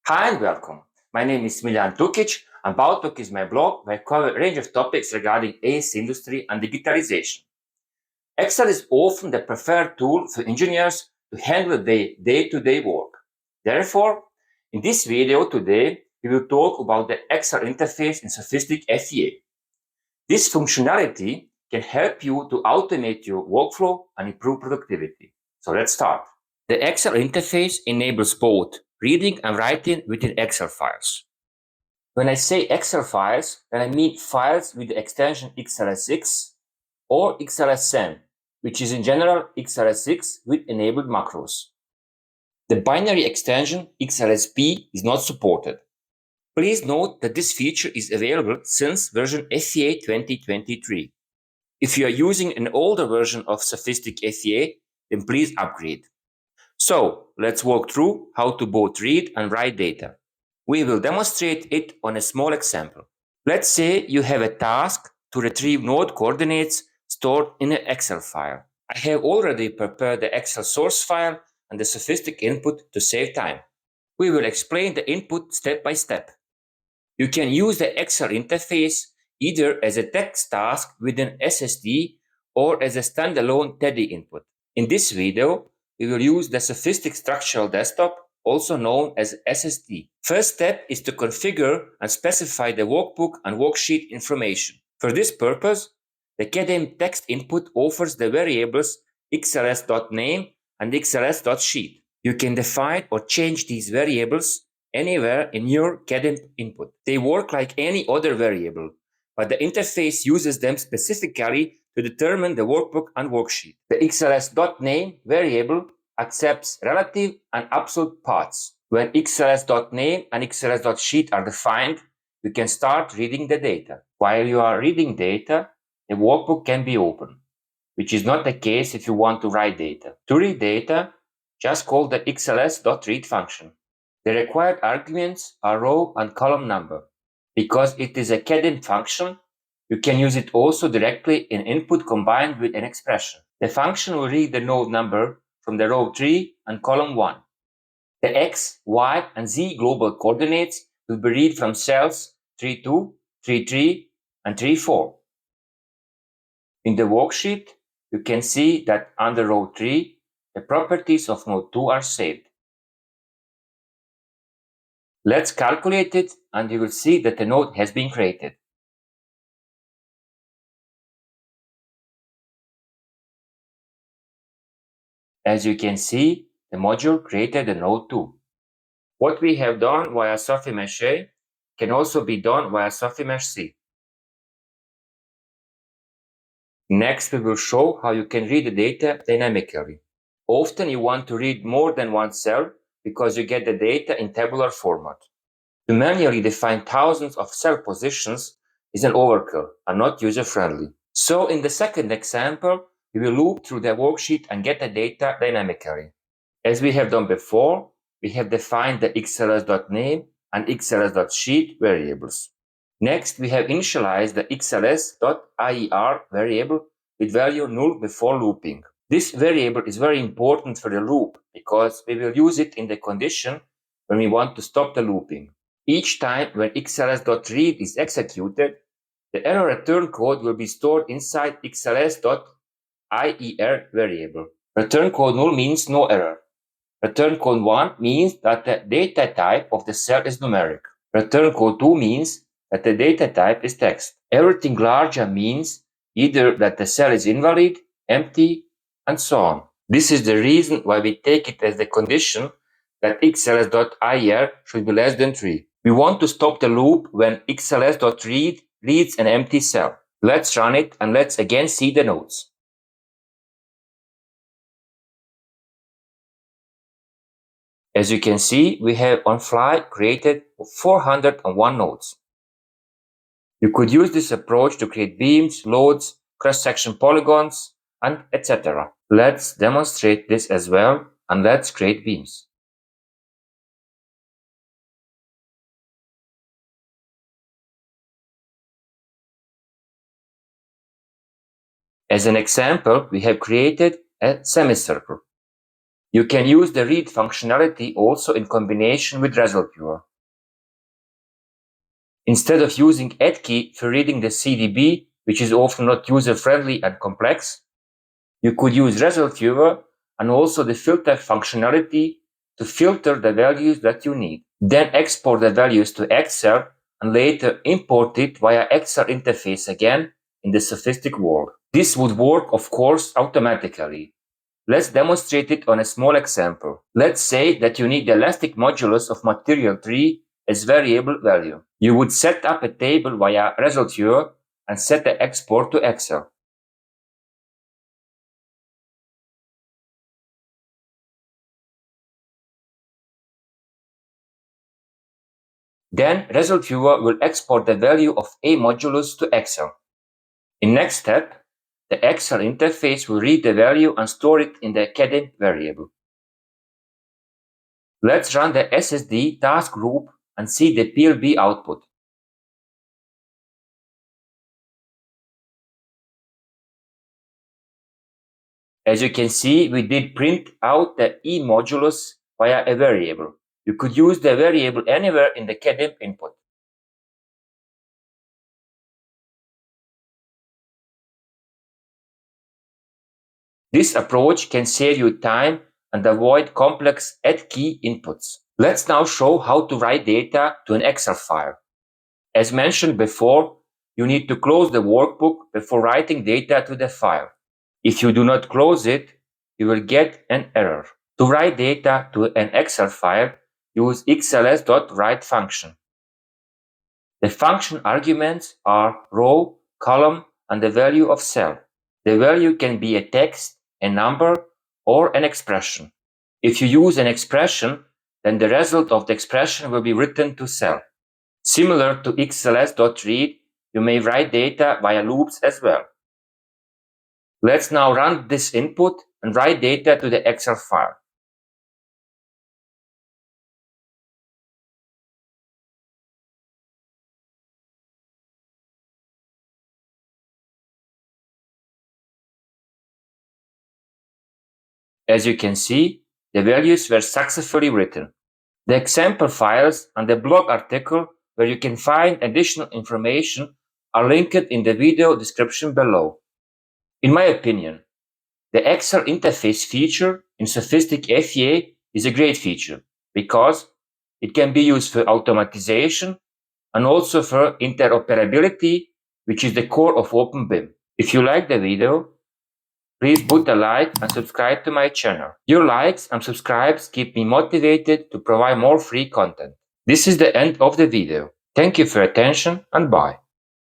Hi and welcome. My name is Miljan Tukic and Baltok is my blog where I cover a range of topics regarding AS industry and digitalization. Excel is often the preferred tool for engineers to handle their day-to-day work. Therefore, in this video today, we will talk about the Excel interface in SOFiSTiK FEA. This functionality can help you to automate your workflow and improve productivity. So let's start. The Excel interface enables both reading and writing within Excel files. When I say Excel files, then I mean files with the extension XLSX or XLSM, which is in general XLSX with enabled macros. The binary extension XLSP is not supported. Please note that this feature is available since version FEA 2023. If you are using an older version of SOFiSTiK FEA, then please upgrade. So let's walk through how to both read and write data. We will demonstrate it on a small example. Let's say you have a task to retrieve node coordinates stored in an Excel file. I have already prepared the Excel source file and the SOFiSTiK input to save time. We will explain the input step by step. You can use the Excel interface either as a text task within SSD or as a standalone TEDdy input. In this video, we will use the SOFiSTiK Structural Desktop, also known as SSD. First step is to configure and specify the workbook and worksheet information. For this purpose, the CADINP text input offers the variables xls.name and xls.sheet. You can define or change these variables anywhere in your CADINP input. They work like any other variable, but the interface uses them specifically to determine the workbook and worksheet. The xls.name variable accepts relative and absolute paths. When xls.name and xls.sheet are defined, you can start reading the data. While you are reading data, the workbook can be opened, which is not the case if you want to write data. To read data, just call the xls.read function. The required arguments are row and column number. Because it is a CADINP function, you can use it also directly in input combined with an expression. The function will read the node number from the row 3 and column 1. The x, y, and z global coordinates will be read from cells 32, 33, and 34. In the worksheet, you can see that under row 3, the properties of node 2 are saved. Let's calculate it and you will see that the node has been created. As you can see, the module created a node 2. What we have done via SOFiMesh A can also be done via SOFiMesh C. Next, we will show how you can read the data dynamically. Often you want to read more than one cell because you get the data in tabular format. To manually define thousands of cell positions is an overkill and not user-friendly. So in the second example, we will loop through the worksheet and get the data dynamically. As we have done before, we have defined the xls.name and xls.sheet variables. Next, we have initialized the xls.ier variable with value null before looping. This variable is very important for the loop because we will use it in the condition when we want to stop the looping. Each time when xls.read is executed, the error return code will be stored inside xls.ier variable. Return code null means no error. Return code 1 means that the data type of the cell is numeric. Return code 2 means that the data type is text. Everything larger means either that the cell is invalid, empty, and so on. This is the reason why we take it as the condition that xls.ier should be less than 3. We want to stop the loop when xls.read reads an empty cell. Let's run it and let's again see the nodes. As you can see, we have on fly created 401 nodes. You could use this approach to create beams, loads, cross-section polygons, and etc. Let's demonstrate this as well, and let's create beams. As an example, we have created a semicircle. You can use the read functionality also in combination with result viewer. Instead of using add key for reading the CDB, which is often not user-friendly and complex, you could use result viewer and also the filter functionality to filter the values that you need. Then export the values to Excel and later import it via Excel interface again in the SOFiSTiK world. This would work, of course, automatically. Let's demonstrate it on a small example. Let's say that you need the elastic modulus of material 3 as variable value. You would set up a table via result viewer and set the export to Excel. Then result viewer will export the value of A modulus to Excel. In next step, the Excel interface will read the value and store it in the CADINP variable. Let's run the SSD task group and see the PLB output. As you can see, we did print out the E modulus via a variable. You could use the variable anywhere in the CADINP input. This approach can save you time and avoid complex add key inputs. Let's now show how to write data to an Excel file. As mentioned before, you need to close the workbook before writing data to the file. If you do not close it, you will get an error. To write data to an Excel file, use xls.write function. The function arguments are row, column, and the value of cell. The value can be a text, a number, or an expression. If you use an expression, then the result of the expression will be written to cell. Similar to xls.read, you may write data via loops as well. Let's now run this input and write data to the Excel file. As you can see, the values were successfully written. The example files and the blog article where you can find additional information are linked in the video description below. In my opinion, the Excel interface feature in SOFiSTiK FEA is a great feature because it can be used for automatization and also for interoperability, which is the core of OpenBIM. If you like the video, please put a like and subscribe to my channel. Your likes and subscribes keep me motivated to provide more free content. This is the end of the video. Thank you for your attention and bye.